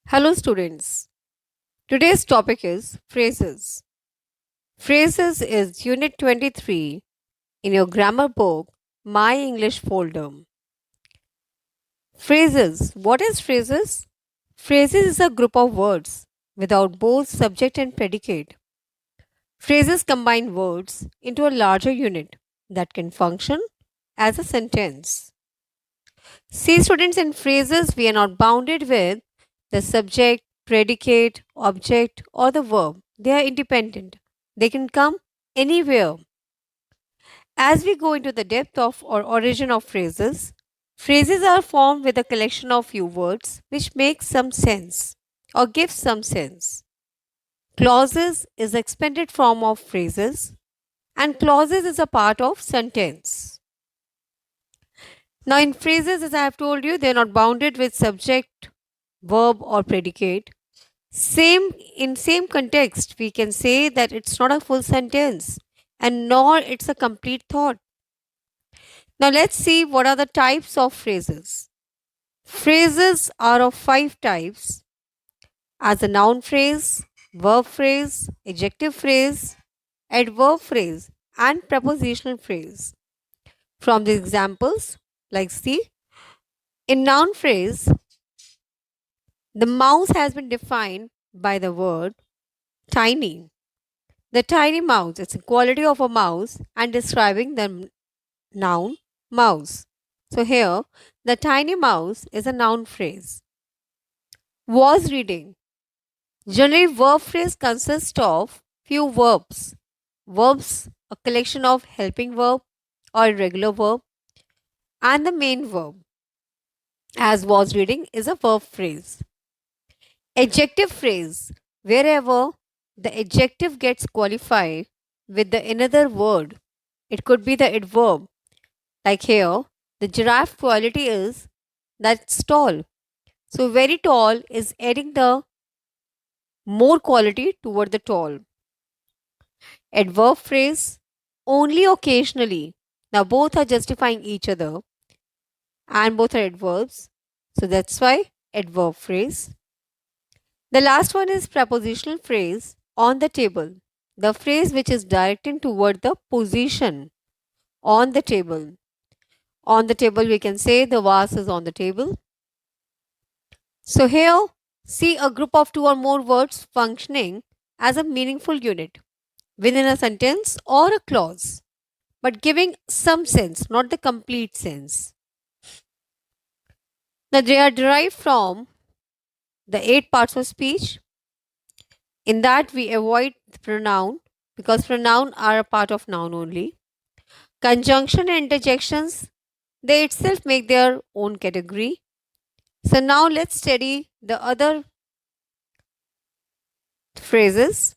Hello, students. Today's topic is phrases. Phrases is Unit 23 in your grammar book, My English folder. Phrases. What is phrases? Phrases is a group of words without both subject and predicate. Phrases combine words into a larger unit that can function as a sentence. See, students, in phrases, we are not bounded with the subject, predicate, object, or the verb. They are independent. They can come anywhere. As we go into the depth of or origin of phrases, phrases are formed with a collection of few words which make some sense or give some sense. Clauses is the expanded form of phrases, and clauses is a part of sentence. Now, in phrases, as I have told you, they are not bounded with subject, verb, or predicate. Same context, we can say that it's not a full sentence and nor it's a complete thought. Now let's see what are the types of phrases. Phrases are of five types: as a noun phrase, verb phrase, adjective phrase, adverb phrase, and prepositional phrase. From the examples, like see, in noun phrase, the mouse has been defined by the word tiny. The tiny mouse, it's a quality of a mouse and describing the noun mouse. So here, the tiny mouse is a noun phrase. Was reading. Generally, verb phrase consists of few verbs. Verbs, a collection of helping verb or irregular verb, and the main verb, as was reading, is a verb phrase. Adjective phrase, wherever the adjective gets qualified with the another word. It could be the adverb. Like here, the giraffe quality is that it's tall. So very tall is adding the more quality toward the tall. Adverb phrase, only occasionally. Now both are justifying each other and both are adverbs. So that's why adverb phrase. The last one is prepositional phrase, on the table. The phrase which is directing toward the position on the table. On the table, we can say the vase is on the table. So here, see a group of two or more words functioning as a meaningful unit within a sentence or a clause, but giving some sense, not the complete sense. Now, they are derived from the eight parts of speech. In that, we avoid the pronoun because pronoun are a part of noun only. Conjunction and interjections, they itself make their own category. So now let's study the other phrases.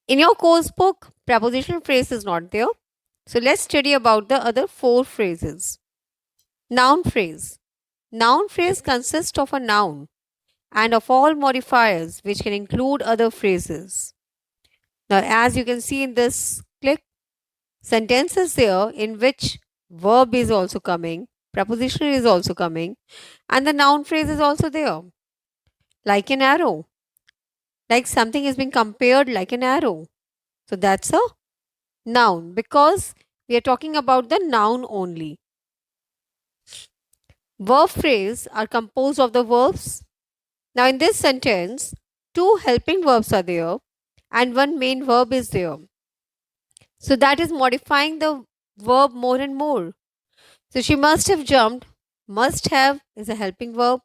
In your course book, prepositional phrase is not there. So let's study about the other four phrases. Noun phrase. Noun phrase consists of a noun and of all modifiers which can include other phrases. Now, as you can see in this click, sentences there in which verb is also coming, preposition is also coming, and the noun phrase is also there. Like an arrow. Like something is being compared like an arrow. So that's a noun because we are talking about the noun only. Verb phrase are composed of the verbs. Now in this sentence, two helping verbs are there and one main verb is there. So that is modifying the verb more and more. So she must have jumped. Must have is a helping verb.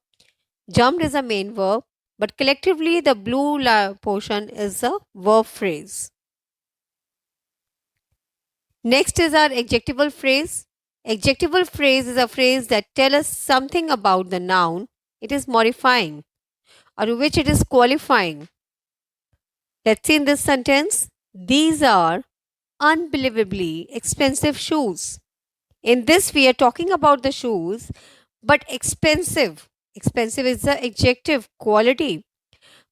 Jumped is a main verb. But collectively, the blue portion is a verb phrase. Next is our adjectival phrase. Adjectival phrase is a phrase that tells us something about the noun it is modifying or which it is qualifying. Let's see in this sentence. These are unbelievably expensive shoes. In this, we are talking about the shoes, but expensive. Expensive is the adjective quality.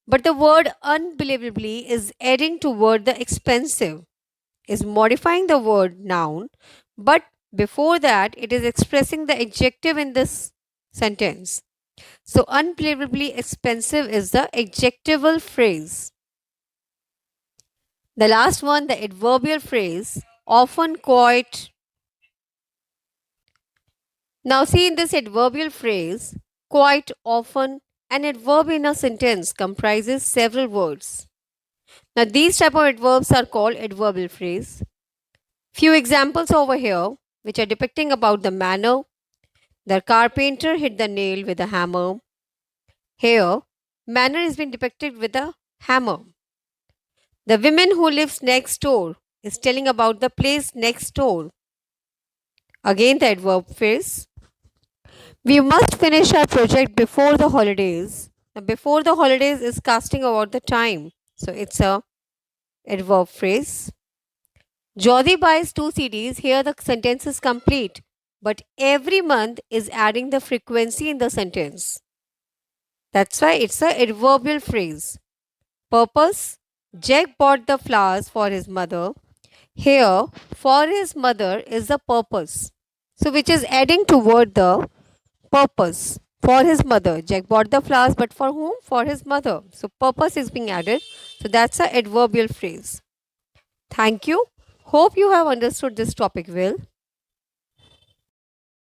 But the word unbelievably is adding to word the expensive, is modifying the word noun, but before that, it is expressing the adjective in this sentence. So, unbelievably expensive is the adjectival phrase. The last one, the adverbial phrase, often quite. Now, see in this adverbial phrase, quite often, an adverb in a sentence comprises several words. Now, these type of adverbs are called adverbial phrase. Few examples over here, which are depicting about the manner. The carpenter hit the nail with a hammer. Here, manner is being depicted with a hammer. The woman who lives next door is telling about the place next door. Again, the adverb phrase. We must finish our project before the holidays. Now, before the holidays is casting about the time. So it's a adverb phrase. Jyoti buys two CDs. Here the sentence is complete. But every month is adding the frequency in the sentence. That's why it's a adverbial phrase. Purpose. Jack bought the flowers for his mother. Here, for his mother is the purpose. So, which is adding toward the purpose. For his mother. Jack bought the flowers, but for whom? For his mother. So, purpose is being added. So, that's a adverbial phrase. Thank you. Hope you have understood this topic well.